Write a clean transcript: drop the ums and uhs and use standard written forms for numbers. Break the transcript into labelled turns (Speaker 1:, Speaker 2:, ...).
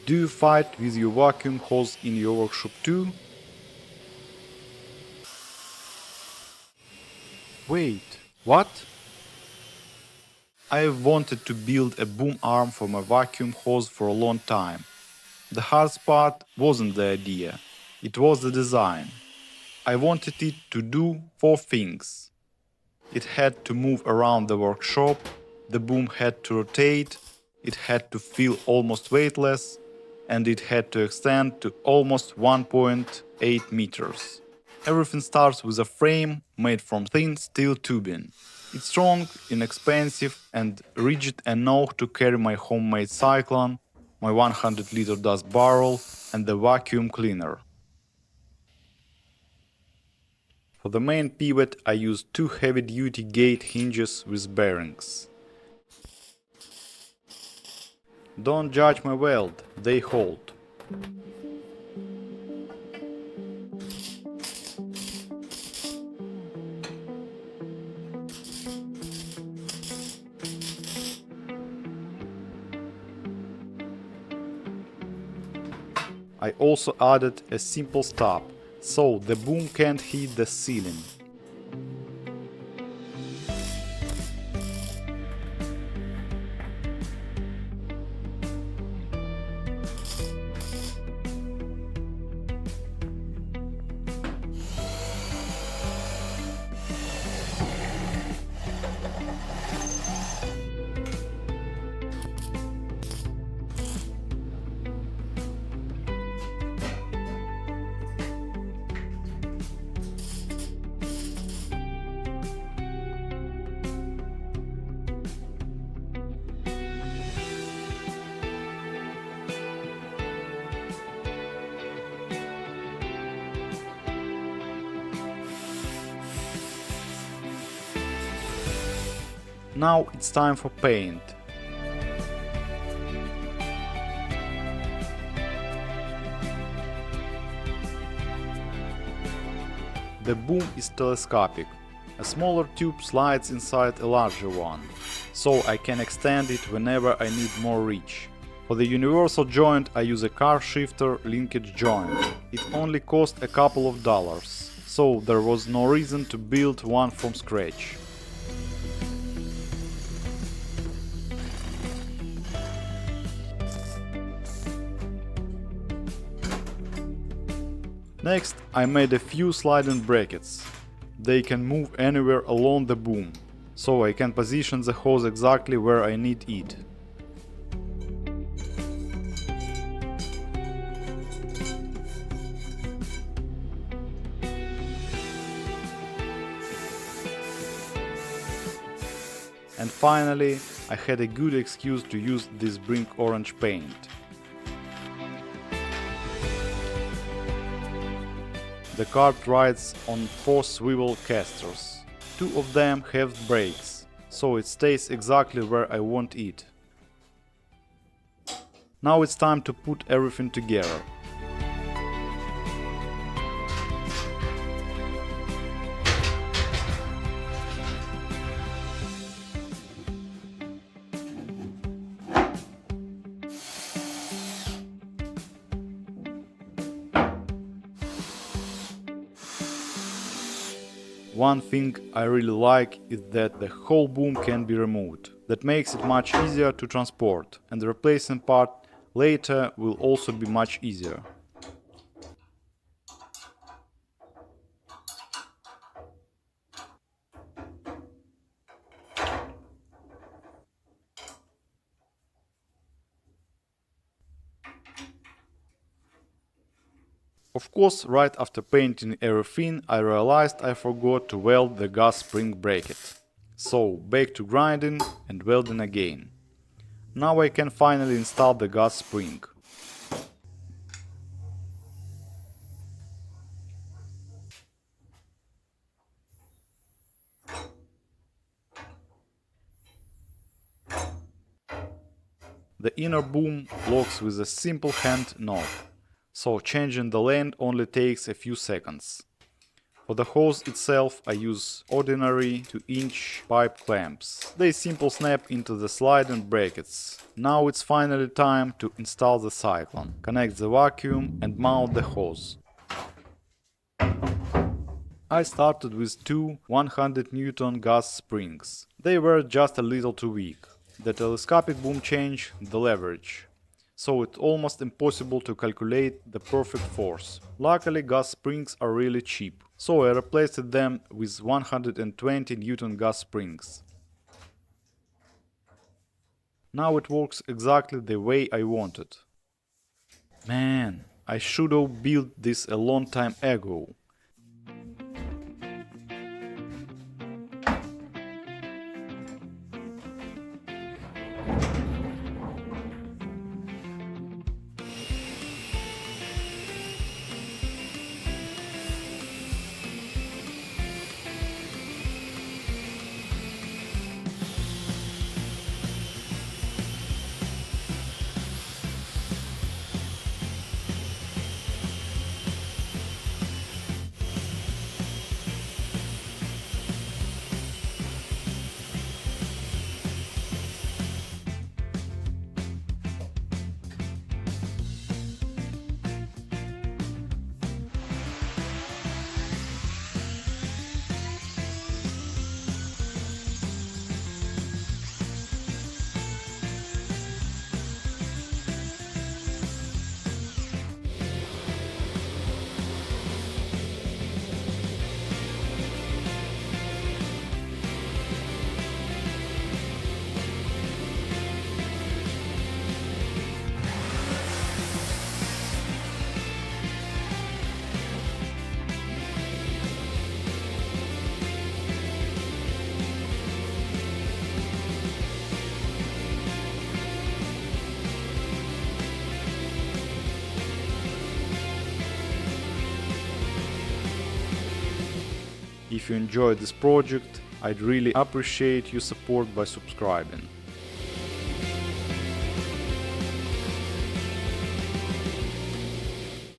Speaker 1: Do you fight with your vacuum hose in your workshop too? Wait, what? I wanted to build a boom arm for my vacuum hose for a long time. The hardest part wasn't the idea, it was the design. I wanted it to do four things. It had to move around the workshop, the boom had to rotate, it had to feel almost weightless, and it had to extend to almost 1.8 meters. Everything starts with a frame made from thin steel tubing. It's strong, inexpensive, and rigid enough to carry my homemade cyclone, my 100-liter dust barrel, and the vacuum cleaner. For the main pivot, I used two heavy-duty gate hinges with bearings. Don't judge my weld, they hold. I also added a simple stop, so the boom can't hit the ceiling. Now it's time for paint. The boom is telescopic. A smaller tube slides inside a larger one, so I can extend it whenever I need more reach. For the universal joint I use a car shifter linkage joint. It only cost a couple of dollars, so there was no reason to build one from scratch. Next, I made a few sliding brackets. They can move anywhere along the boom, so I can position the hose exactly where I need it. And finally, I had a good excuse to use this brick orange paint. The cart rides on 4 swivel casters. 2 of them have brakes, so it stays exactly where I want it. Now it's time to put everything together. One thing I really like is that the whole boom can be removed. That makes it much easier to transport, and the replacing part later will also be much easier. Of course, right after painting everything, I realized I forgot to weld the gas spring bracket. So, back to grinding and welding again. Now I can finally install the gas spring. The inner boom locks with a simple hand knob, so changing the length only takes a few seconds. For the hose itself I use ordinary 2-inch pipe clamps. They simple snap into the sliding brackets. Now it's finally time to install the cyclone, connect the vacuum and mount the hose. I started with two 100 Newton gas springs. They were just a little too weak. The telescopic boom changed the leverage, so it's almost impossible to calculate the perfect force. Luckily, gas springs are really cheap, so I replaced them with 120 Newton gas springs. Now it works exactly the way I wanted. Man, I should have built this a long time ago. If you enjoyed this project, I'd really appreciate your support by subscribing.